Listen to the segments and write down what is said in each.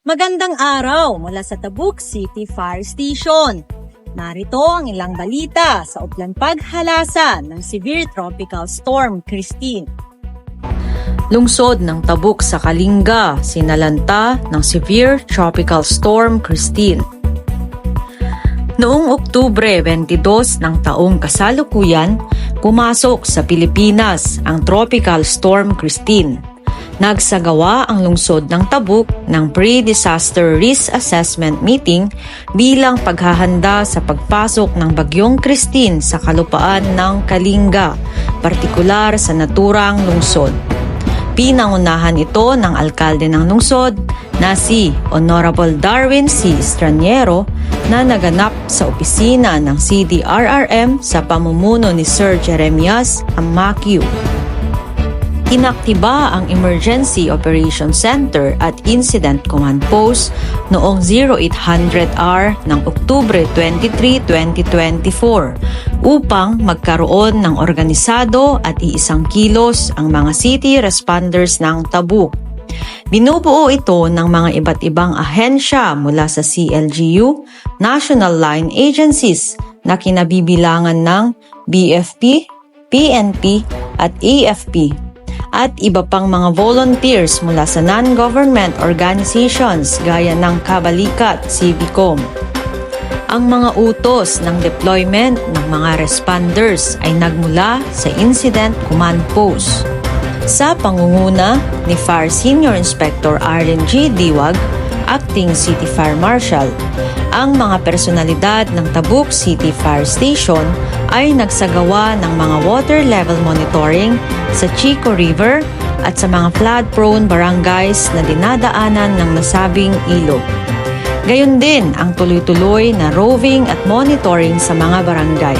Magandang araw mula sa Tabuk City Fire Station. Narito ang ilang balita sa uplan paghalasan ng Severe Tropical Storm Christine. Lungsod ng Tabuk sa Kalinga, sinalanta ng Severe Tropical Storm Christine. Noong Oktubre 22 ng taong kasalukuyan, pumasok sa Pilipinas ang Tropical Storm Christine. Nagsagawa ang lungsod ng Tabuk ng Pre-Disaster Risk Assessment Meeting bilang paghahanda sa pagpasok ng Bagyong Christine sa kalupaan ng Kalinga, partikular sa naturang lungsod. Pinangunahan ito ng alkalde ng lungsod na si Honorable Darwin C. Estraniero na naganap sa opisina ng CDRRM sa pamumuno ni Sir Jeremias Amakiu. Inaktiba ang Emergency Operations Center at Incident Command Post noong 0800-hour ng Oktubre 23, 2024 upang magkaroon ng organisado at iisang kilos ang mga city responders ng Tabuk. Binubuo ito ng mga iba't ibang ahensya mula sa CLGU, National Line Agencies na kinabibilangan ng BFP, PNP at AFP, at iba pang mga volunteers mula sa non-government organizations gaya ng Kabalikat, Civicom. Ang mga utos ng deployment ng mga responders ay nagmula sa Incident Command Post. Sa pangunguna ni Fire Senior Inspector Arlen G. Diwag, Acting City Fire Marshal, ang mga personalidad ng Tabuk City Fire Station ay nagsagawa ng mga water level monitoring sa Chico River at sa mga flood-prone barangays na dinadaanan ng nasabing ilog. Gayon din ang tuloy-tuloy na roving at monitoring sa mga barangay.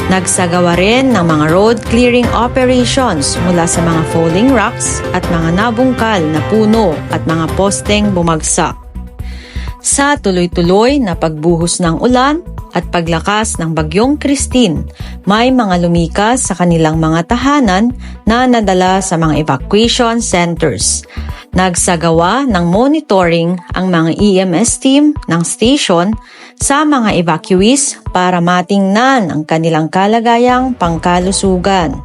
Nagsagawa rin ng mga road clearing operations mula sa mga falling rocks at mga nabungkal na puno at mga posteng bumagsak. Sa tuloy-tuloy na pagbuhos ng ulan at paglakas ng Bagyong Christine, may mga lumikas sa kanilang mga tahanan na nadala sa mga evacuation centers. Nagsagawa ng monitoring ang mga EMS team ng station sa mga evacuees para matingnan ang kanilang kalagayang pangkalusugan.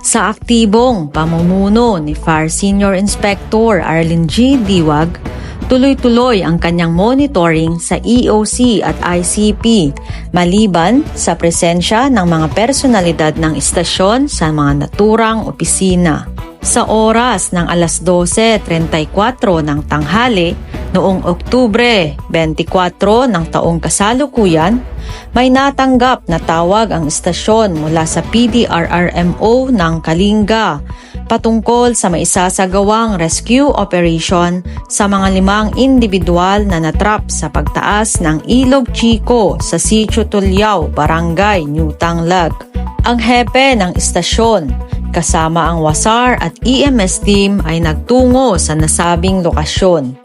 Sa aktibong pamumuno ni Fire Senior Inspector Arlen G. Diwag, tuloy-tuloy ang kanyang monitoring sa EOC at ICP maliban sa presensya ng mga personalidad ng istasyon sa mga naturang opisina. Sa oras ng alas 12:34 ng tanghali noong Oktubre 24 ng taong kasalukuyan, may natanggap na tawag ang istasyon mula sa PDRRMO ng Kalinga patungkol sa maisasagawang rescue operation sa mga 5 individual na natrap sa pagtaas ng Ilog Chico sa Sitio Tulyao, Barangay New Tanglag. Ang hepe ng istasyon kasama ang WASAR at EMS team ay nagtungo sa nasabing lokasyon.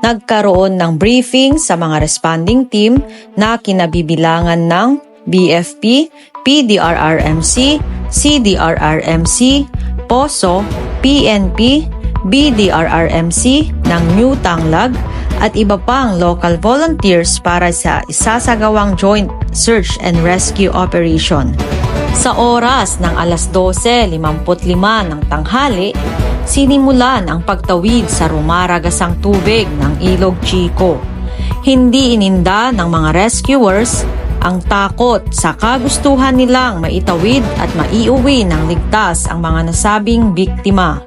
Nagkaroon ng briefing sa mga responding team na kinabibilangan ng BFP, PDRRMC, CDRRMC, POSO, PNP, BDRRMC ng New Tanglag at iba pang local volunteers para sa isasagawang joint search and rescue operation. Sa oras ng alas 12:55 ng tanghali, sinimulan ang pagtawid sa rumaragasang tubig ng Ilog Chico. Hindi ininda ng mga rescuers ang takot sa kagustuhan nilang maitawid at maiuwi ng ligtas ang mga nasabing biktima.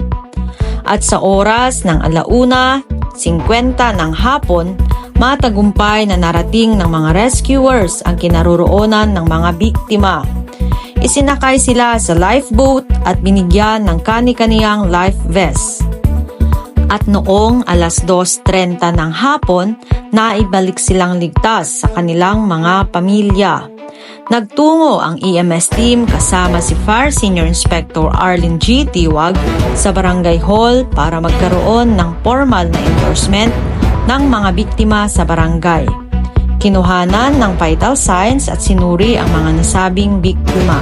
At sa oras ng 1:50 ng hapon, matagumpay na narating ng mga rescuers ang kinaroroonan ng mga biktima. Isinakay sila sa lifeboat at binigyan ng kani-kaniyang life vest. At noong alas 2:30 ng hapon, naibalik silang ligtas sa kanilang mga pamilya. Nagtungo ang EMS team kasama si Fire Senior Inspector Arlen G. Diwag sa Barangay Hall para magkaroon ng formal na endorsement ng mga biktima sa barangay. Kinuhanan ng vital signs at sinuri ang mga nasabing biktima.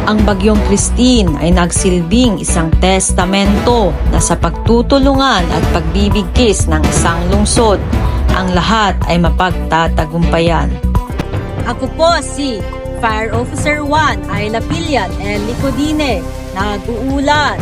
Ang bagyong Christine ay nagsilbing isang testamento na sa pagtutulungan at pagbibigkis ng isang lungsod, ang lahat ay mapagtatagumpayan. Ako po si Fire Officer 1 Ayla Pillan L. Licodine, nag-uulat